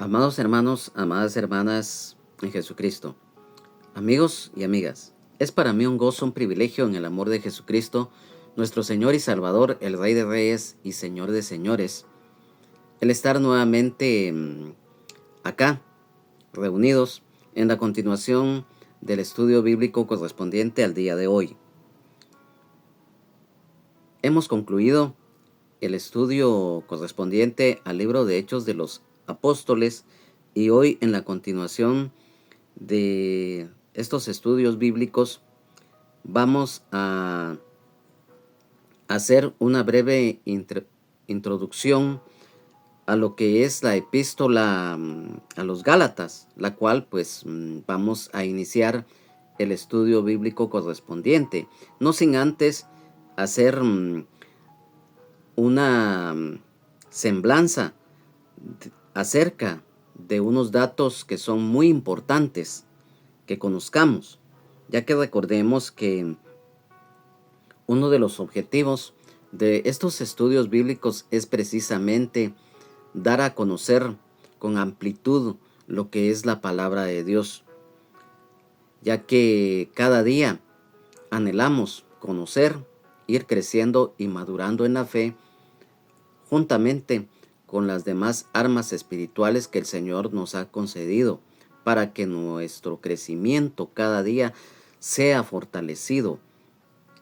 Amados hermanos, amadas hermanas en Jesucristo, amigos y amigas, es para mí un gozo, un privilegio en el amor de Jesucristo, nuestro Señor y Salvador, el Rey de Reyes y Señor de Señores, el estar nuevamente acá, reunidos en la continuación del estudio bíblico correspondiente al día de hoy. Hemos concluido el estudio correspondiente al libro de Hechos de los Apóstoles y hoy en la continuación de estos estudios bíblicos vamos a hacer una breve introducción a lo que es la epístola a los Gálatas, la cual vamos a iniciar el estudio bíblico correspondiente, no sin antes hacer una semblanza acerca de unos datos que son muy importantes que conozcamos, ya que recordemos que uno de los objetivos de estos estudios bíblicos es precisamente dar a conocer con amplitud lo que es la palabra de Dios, ya que cada día anhelamos conocer, ir creciendo y madurando en la fe, juntamente con las demás armas espirituales que el Señor nos ha concedido, para que nuestro crecimiento cada día sea fortalecido,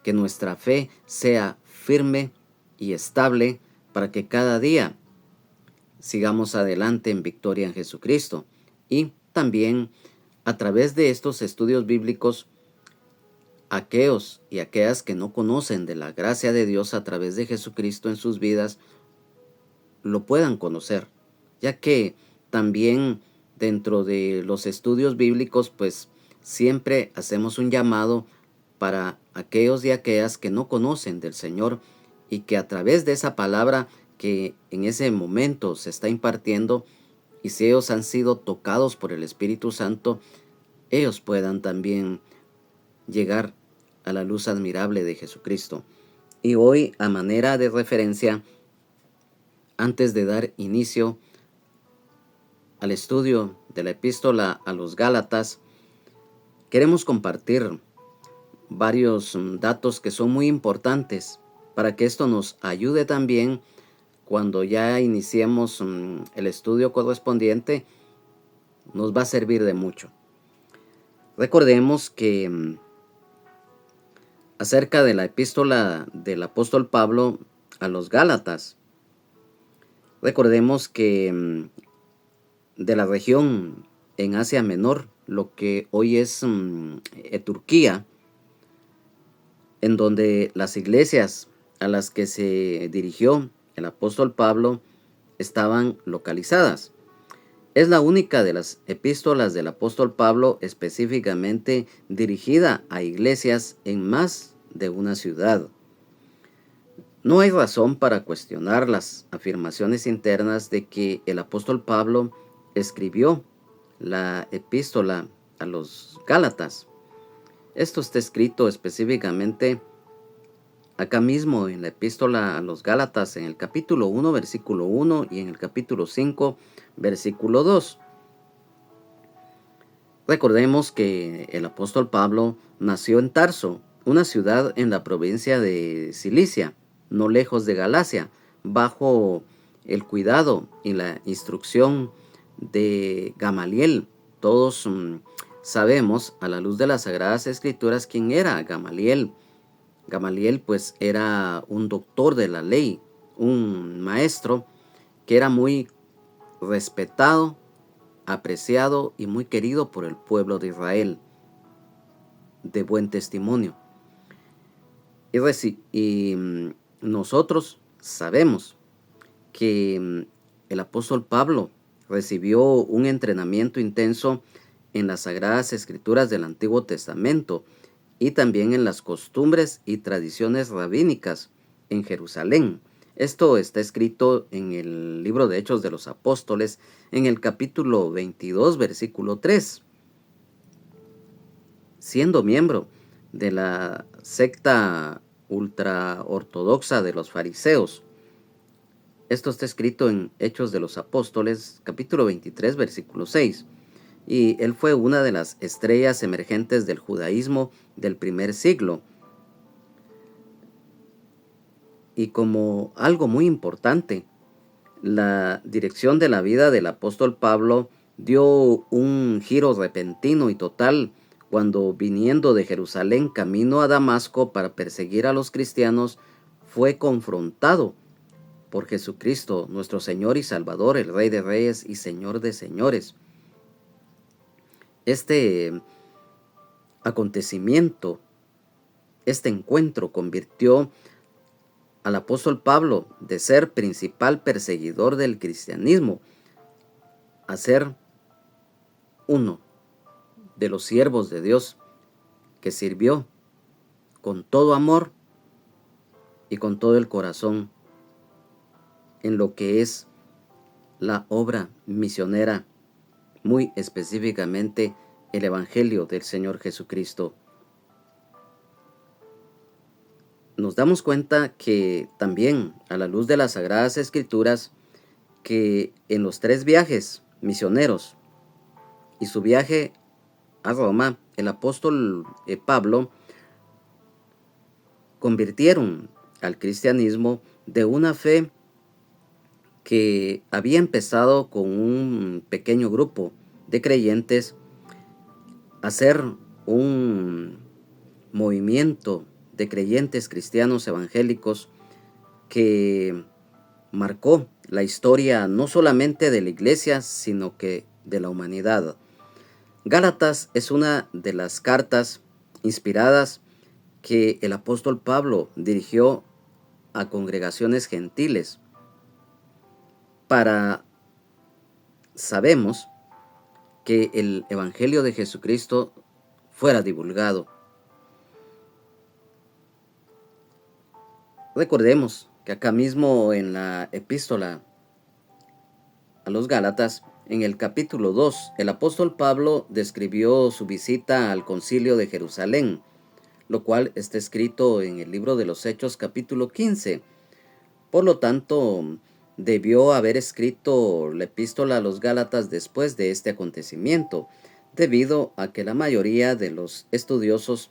que nuestra fe sea firme y estable, para que cada día sigamos adelante en victoria en Jesucristo. Y también a través de estos estudios bíblicos, aquellos y aquellas que no conocen de la gracia de Dios a través de Jesucristo en sus vidas, lo puedan conocer, ya que también dentro de los estudios bíblicos, siempre hacemos un llamado para aquellos y aquellas que no conocen del Señor y que a través de esa palabra que en ese momento se está impartiendo, y si ellos han sido tocados por el Espíritu Santo, ellos puedan también llegar a la luz admirable de Jesucristo. Y hoy, a manera de referencia, antes de dar inicio al estudio de la epístola a los Gálatas, queremos compartir varios datos que son muy importantes para que esto nos ayude también cuando ya iniciemos el estudio correspondiente. Nos va a servir de mucho. Recordemos que acerca de la epístola del apóstol Pablo a los Gálatas, recordemos que de la región en Asia Menor, lo que hoy es Turquía, en donde las iglesias a las que se dirigió el apóstol Pablo estaban localizadas. Es la única de las epístolas del apóstol Pablo específicamente dirigida a iglesias en más de una ciudad. No hay razón para cuestionar las afirmaciones internas de que el apóstol Pablo escribió la epístola a los Gálatas. Esto está escrito específicamente acá mismo en la epístola a los Gálatas, en el capítulo 1, versículo 1 y en el capítulo 5, versículo 2. Recordemos que el apóstol Pablo nació en Tarso, una ciudad en la provincia de Cilicia, no lejos de Galacia, bajo el cuidado y la instrucción de Gamaliel. Todos sabemos, a la luz de las Sagradas Escrituras, quién era Gamaliel. Gamaliel era un doctor de la ley, un maestro que era muy respetado, apreciado y muy querido por el pueblo de Israel, de buen testimonio. Nosotros sabemos que el apóstol Pablo recibió un entrenamiento intenso en las Sagradas Escrituras del Antiguo Testamento y también en las costumbres y tradiciones rabínicas en Jerusalén. Esto está escrito en el libro de Hechos de los Apóstoles, en el capítulo 22, versículo 3. Siendo miembro de la secta ultraortodoxa de los fariseos, Esto está escrito en Hechos de los Apóstoles, capítulo 23, versículo 6. Y él fue una de las estrellas emergentes del judaísmo del primer siglo. Y como algo muy importante, la dirección de la vida del apóstol Pablo dio un giro repentino y total cuando, viniendo de Jerusalén camino a Damasco para perseguir a los cristianos, fue confrontado por Jesucristo, nuestro Señor y Salvador, el Rey de Reyes y Señor de Señores. Este acontecimiento, este encuentro convirtió al apóstol Pablo de ser principal perseguidor del cristianismo a ser uno de los siervos de Dios que sirvió con todo amor y con todo el corazón en lo que es la obra misionera, muy específicamente el Evangelio del Señor Jesucristo. Nos damos cuenta que también, a la luz de las Sagradas Escrituras, que en los 3 viajes misioneros y su viaje a Roma, el apóstol Pablo convirtieron al cristianismo de una fe que había empezado con un pequeño grupo de creyentes a ser un movimiento de creyentes cristianos evangélicos que marcó la historia no solamente de la iglesia, sino que de la humanidad. Gálatas es una de las cartas inspiradas que el apóstol Pablo dirigió a congregaciones gentiles sabemos que el Evangelio de Jesucristo fuera divulgado. Recordemos que acá mismo en la epístola a los Gálatas, en el capítulo 2, el apóstol Pablo describió su visita al concilio de Jerusalén, lo cual está escrito en el libro de los Hechos capítulo 15. Por lo tanto, debió haber escrito la epístola a los Gálatas después de este acontecimiento, debido a que la mayoría de los estudiosos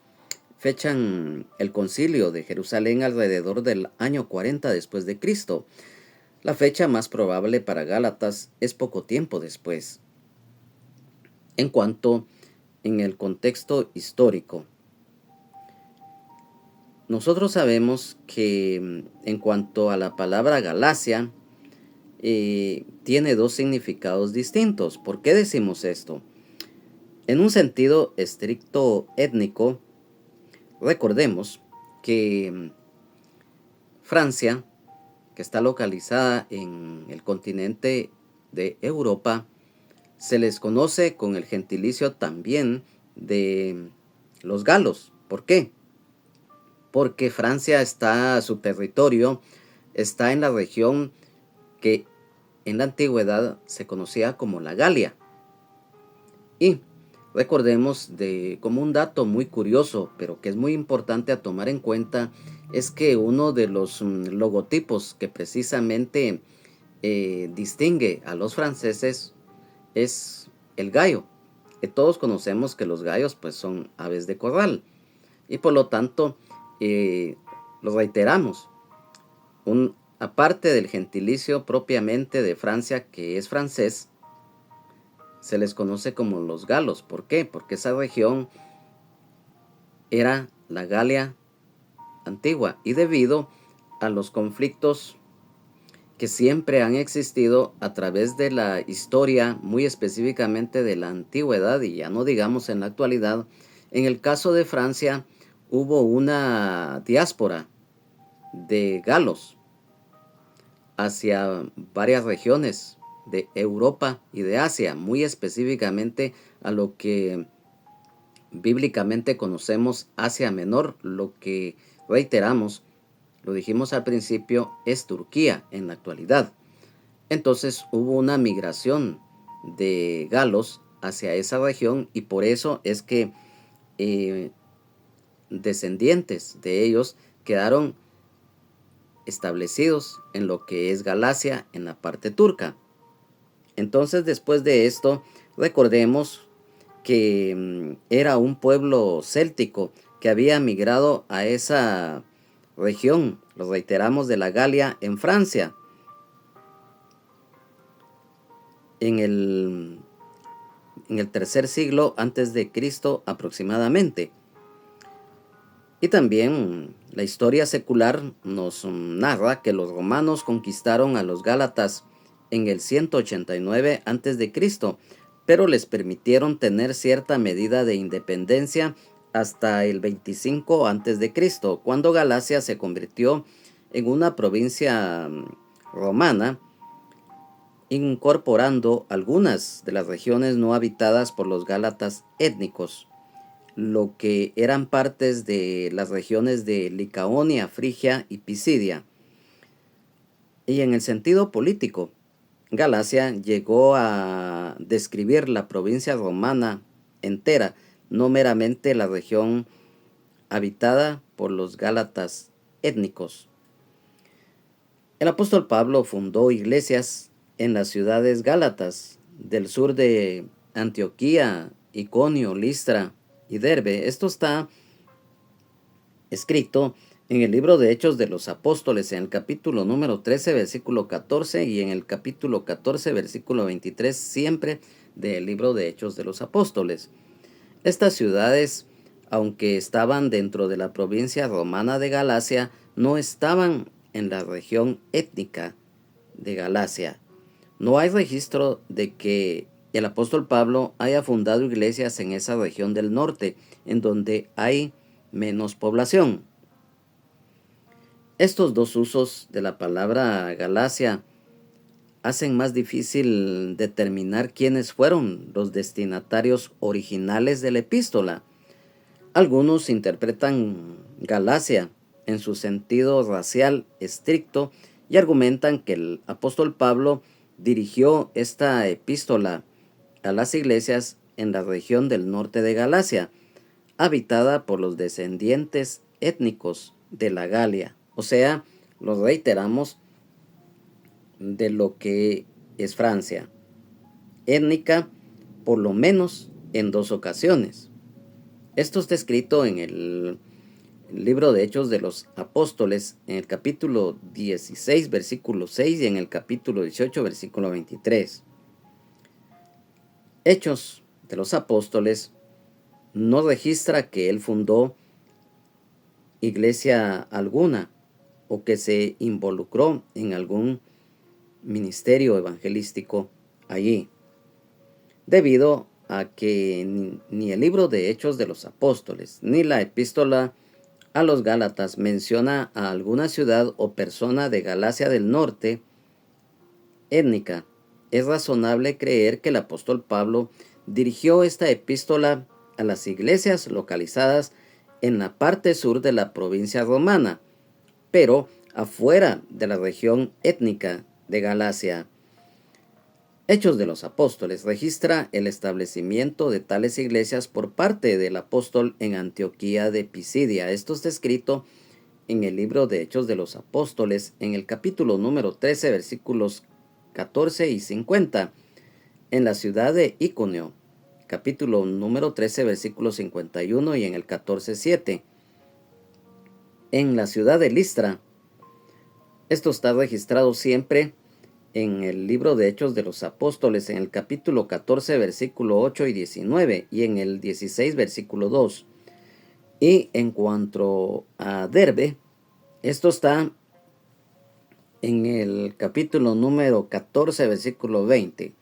fechan el concilio de Jerusalén alrededor del año 40 después de Cristo. La fecha más probable para Gálatas es poco tiempo después. En cuanto en el contexto histórico, nosotros sabemos que en cuanto a la palabra Galacia, tiene 2 significados distintos. ¿Por qué decimos esto? En un sentido estricto étnico, recordemos que Francia, que está localizada en el continente de Europa, se les conoce con el gentilicio también de los galos. ¿Por qué? Porque Francia su territorio está en la región que en la antigüedad se conocía como la Galia. Y recordemos como un dato muy curioso, pero que es muy importante a tomar en cuenta, es que uno de los logotipos que precisamente distingue a los franceses es el gallo, que todos conocemos que los gallos pues son aves de corral, y por lo tanto lo reiteramos, aparte del gentilicio propiamente de Francia, que es francés, se les conoce como los galos. ¿Por qué? Porque esa región era la Galia antigua, y debido a los conflictos que siempre han existido a través de la historia, muy específicamente de la antigüedad, y ya no digamos en la actualidad, en el caso de Francia hubo una diáspora de galos hacia varias regiones de Europa y de Asia, muy específicamente a lo que bíblicamente conocemos Asia Menor, lo que reiteramos, lo dijimos al principio, es Turquía en la actualidad. Entonces hubo una migración de galos hacia esa región, y por eso es que descendientes de ellos quedaron establecidos en lo que es Galacia, en la parte turca. Entonces, después de esto, recordemos que era un pueblo céltico que había migrado a esa región, lo reiteramos, de la Galia en Francia, en el tercer siglo antes de Cristo aproximadamente. Y también la historia secular nos narra que los romanos conquistaron a los gálatas en el 189 antes de Cristo, pero les permitieron tener cierta medida de independencia hasta el 25 antes de Cristo, cuando Galacia se convirtió en una provincia romana, incorporando algunas de las regiones no habitadas por los gálatas étnicos, lo que eran partes de las regiones de Licaonia, Frigia y Pisidia. Y en el sentido político, Galacia llegó a describir la provincia romana entera, no meramente la región habitada por los gálatas étnicos. El apóstol Pablo fundó iglesias en las ciudades gálatas del sur de Antioquía, Iconio, Listra y Derbe. Esto está escrito en el libro de Hechos de los Apóstoles, en el capítulo número 13, versículo 14, y en el capítulo 14, versículo 23, siempre del libro de Hechos de los Apóstoles. Estas ciudades, aunque estaban dentro de la provincia romana de Galacia, no estaban en la región étnica de Galacia. No hay registro de que el apóstol Pablo haya fundado iglesias en esa región del norte, en donde hay menos población. Estos dos usos de la palabra Galacia hacen más difícil determinar quiénes fueron los destinatarios originales de la epístola. Algunos interpretan Galacia en su sentido racial estricto y argumentan que el apóstol Pablo dirigió esta epístola a las iglesias en la región del norte de Galacia, habitada por los descendientes étnicos de la Galia, o sea, lo reiteramos, de lo que es Francia, étnica por lo menos en dos ocasiones. Esto está escrito en el libro de Hechos de los Apóstoles, en el capítulo 16, versículo 6 y en el capítulo 18, versículo 23. Hechos de los Apóstoles no registra que él fundó iglesia alguna o que se involucró en algún ministerio evangelístico allí, debido a que ni el libro de Hechos de los Apóstoles ni la epístola a los Gálatas menciona a alguna ciudad o persona de Galacia del norte étnica. Es razonable creer que el apóstol Pablo dirigió esta epístola a las iglesias localizadas en la parte sur de la provincia romana, pero afuera de la región étnica de Galacia. Hechos de los Apóstoles registra el establecimiento de tales iglesias por parte del apóstol en Antioquía de Pisidia. Esto está escrito en el libro de Hechos de los Apóstoles, en el capítulo número 13, versículos 14 y 50, en la ciudad de Iconio, capítulo número 13, versículo 51 y en el 14:7, en la ciudad de Listra. Esto está registrado siempre en el libro de Hechos de los Apóstoles, en el capítulo 14, versículo 8 y 19, y en el 16, versículo 2. Y en cuanto a Derbe, esto está en el capítulo número 14, versículo 20.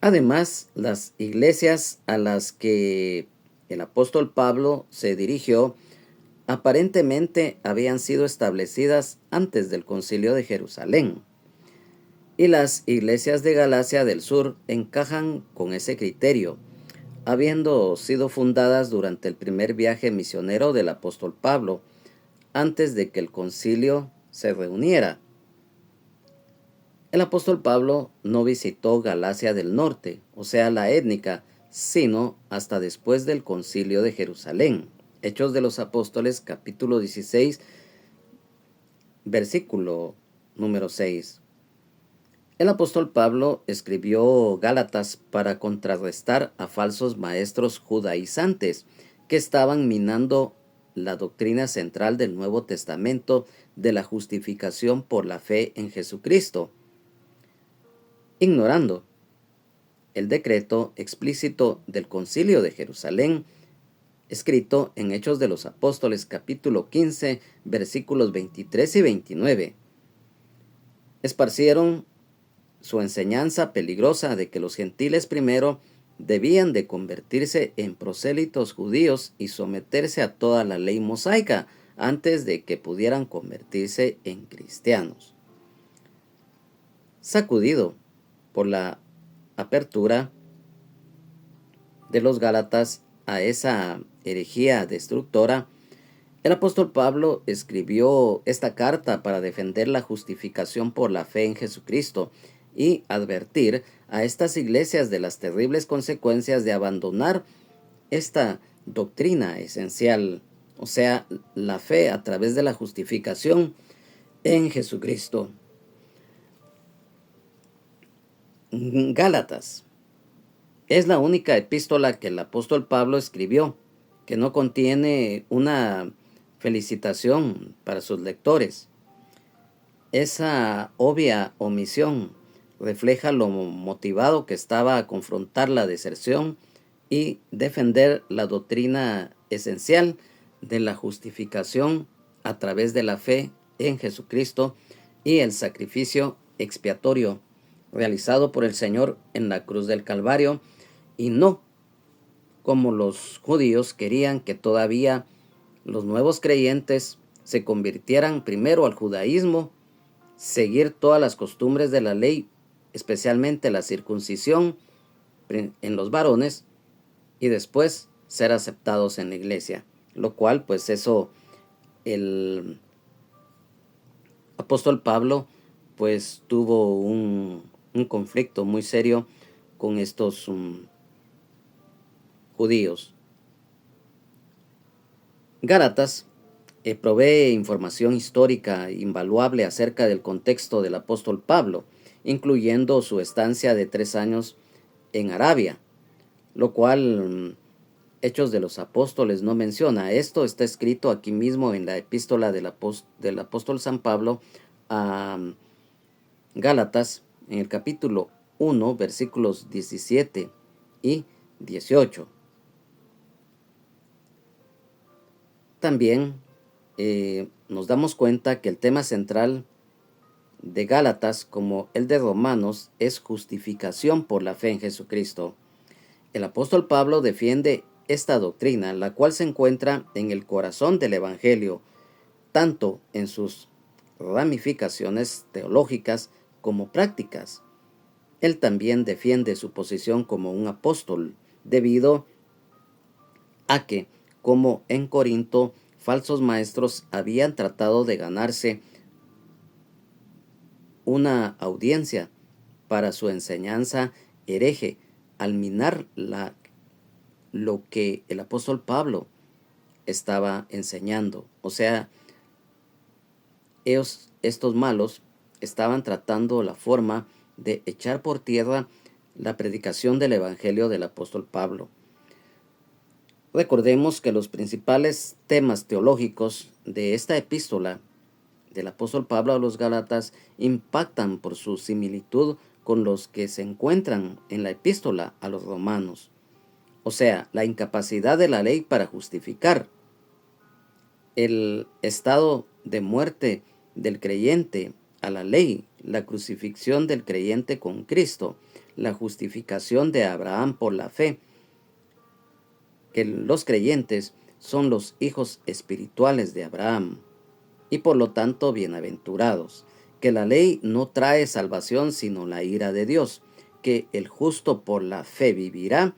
Además, las iglesias a las que el apóstol Pablo se dirigió aparentemente habían sido establecidas antes del Concilio de Jerusalén. Y las iglesias de Galacia del Sur encajan con ese criterio, habiendo sido fundadas durante el primer viaje misionero del apóstol Pablo, antes de que el concilio se reuniera. El apóstol Pablo no visitó Galacia del Norte, o sea, la étnica, sino hasta después del concilio de Jerusalén. Hechos de los Apóstoles, capítulo 16, versículo número 6. El apóstol Pablo escribió Gálatas para contrarrestar a falsos maestros judaizantes que estaban minando la doctrina central del Nuevo Testamento de la justificación por la fe en Jesucristo, ignorando el decreto explícito del Concilio de Jerusalén, escrito en Hechos de los Apóstoles capítulo 15, versículos 23 y 29. Esparcieron su enseñanza peligrosa de que los gentiles primero debían de convertirse en prosélitos judíos y someterse a toda la ley mosaica antes de que pudieran convertirse en cristianos. Sacudido por la apertura de los Gálatas a esa herejía destructora, el apóstol Pablo escribió esta carta para defender la justificación por la fe en Jesucristo y advertir a estas iglesias de las terribles consecuencias de abandonar esta doctrina esencial, o sea, la fe a través de la justificación en Jesucristo. Gálatas es la única epístola que el apóstol Pablo escribió que no contiene una felicitación para sus lectores. Esa obvia omisión refleja lo motivado que estaba a confrontar la deserción y defender la doctrina esencial de la justificación a través de la fe en Jesucristo y el sacrificio expiatorio realizado por el Señor en la cruz del Calvario, y no como los judíos querían que todavía los nuevos creyentes se convirtieran primero al judaísmo, seguir todas las costumbres de la ley, especialmente la circuncisión en los varones, y después ser aceptados en la iglesia, lo cual pues eso el apóstol Pablo pues tuvo un conflicto muy serio con estos judíos. Gálatas provee información histórica invaluable acerca del contexto del apóstol Pablo, incluyendo su estancia de 3 años en Arabia, lo cual Hechos de los Apóstoles no menciona. Esto está escrito aquí mismo en la epístola del apóstol San Pablo a Gálatas, en el capítulo 1, versículos 17 y 18. También nos damos cuenta que el tema central de Gálatas, como el de Romanos, es justificación por la fe en Jesucristo. El apóstol Pablo defiende esta doctrina, la cual se encuentra en el corazón del Evangelio, tanto en sus ramificaciones teológicas como prácticas. Él también defiende su posición como un apóstol, debido a que, como en Corinto, falsos maestros habían tratado de ganarse una audiencia para su enseñanza hereje al minar lo que el apóstol Pablo estaba enseñando. O sea, estos malos estaban tratando la forma de echar por tierra la predicación del evangelio del apóstol Pablo. Recordemos que los principales temas teológicos de esta epístola del apóstol Pablo a los Gálatas impactan por su similitud con los que se encuentran en la epístola a los romanos. O sea, la incapacidad de la ley para justificar, el estado de muerte del creyente a la ley, la crucifixión del creyente con Cristo, la justificación de Abraham por la fe, que los creyentes son los hijos espirituales de Abraham y por lo tanto bienaventurados, que la ley no trae salvación sino la ira de Dios, que el justo por la fe vivirá,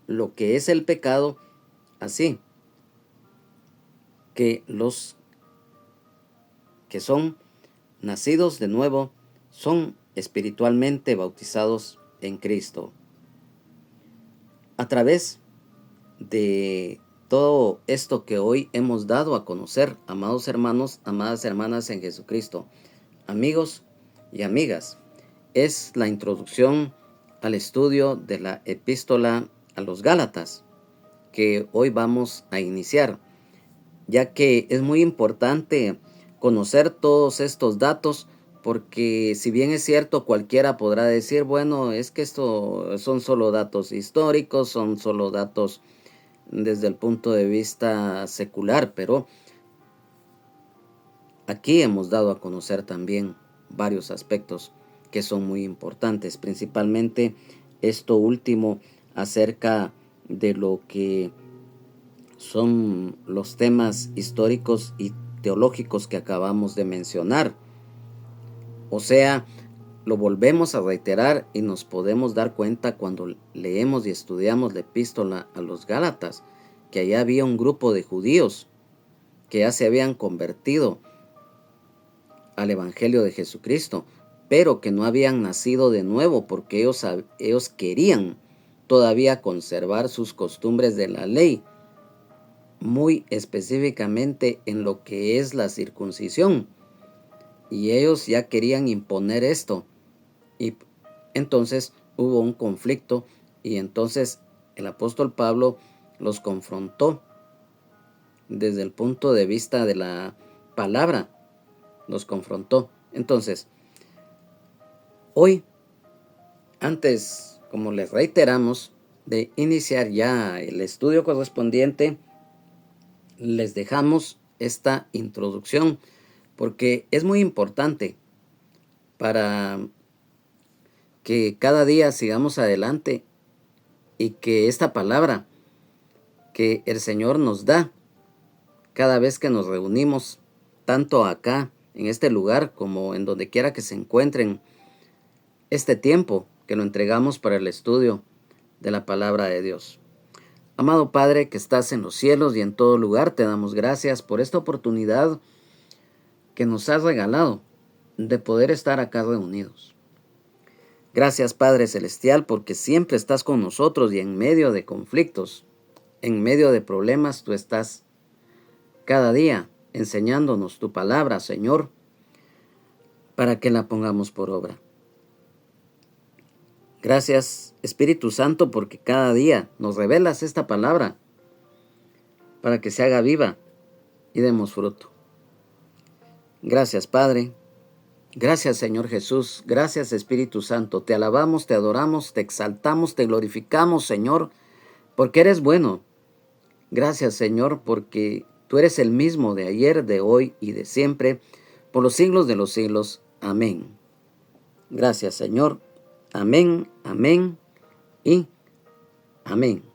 lo que es el pecado, así que los que son nacidos de nuevo son espiritualmente bautizados en Cristo. A través de todo esto que hoy hemos dado a conocer, amados hermanos, amadas hermanas en Jesucristo, amigos y amigas, es la introducción al estudio de la epístola a los Gálatas que hoy vamos a iniciar, ya que es muy importante conocer todos estos datos, porque si bien es cierto, cualquiera podrá decir, bueno, es que esto son solo datos históricos, son solo datos desde el punto de vista secular, pero aquí hemos dado a conocer también varios aspectos que son muy importantes, principalmente esto último acerca de lo que son los temas históricos y teológicos que acabamos de mencionar. O sea, lo volvemos a reiterar y nos podemos dar cuenta cuando leemos y estudiamos la epístola a los Gálatas, que allá había un grupo de judíos que ya se habían convertido al Evangelio de Jesucristo, pero que no habían nacido de nuevo porque ellos querían todavía conservar sus costumbres de la ley, muy específicamente en lo que es la circuncisión. Y ellos ya querían imponer esto. Y entonces hubo un conflicto y entonces el apóstol Pablo los confrontó desde el punto de vista de la palabra. Los confrontó. Entonces, hoy, antes, como les reiteramos, de iniciar ya el estudio correspondiente, les dejamos esta introducción porque es muy importante para que cada día sigamos adelante y que esta palabra que el Señor nos da cada vez que nos reunimos, tanto acá en este lugar como en donde quiera que se encuentren, este tiempo que lo entregamos para el estudio de la palabra de Dios. Amado Padre que estás en los cielos y en todo lugar, te damos gracias por esta oportunidad que nos has regalado de poder estar acá reunidos. Gracias Padre Celestial porque siempre estás con nosotros y en medio de conflictos, en medio de problemas, tú estás cada día enseñándonos tu palabra, Señor, para que la pongamos por obra. Gracias Espíritu Santo porque cada día nos revelas esta palabra para que se haga viva y demos fruto. Gracias Padre. Gracias Señor Jesús, gracias Espíritu Santo, te alabamos, te adoramos, te exaltamos, te glorificamos Señor, porque eres bueno. Gracias Señor, porque tú eres el mismo de ayer, de hoy y de siempre, por los siglos de los siglos. Amén. Gracias Señor. Amén, amén y amén.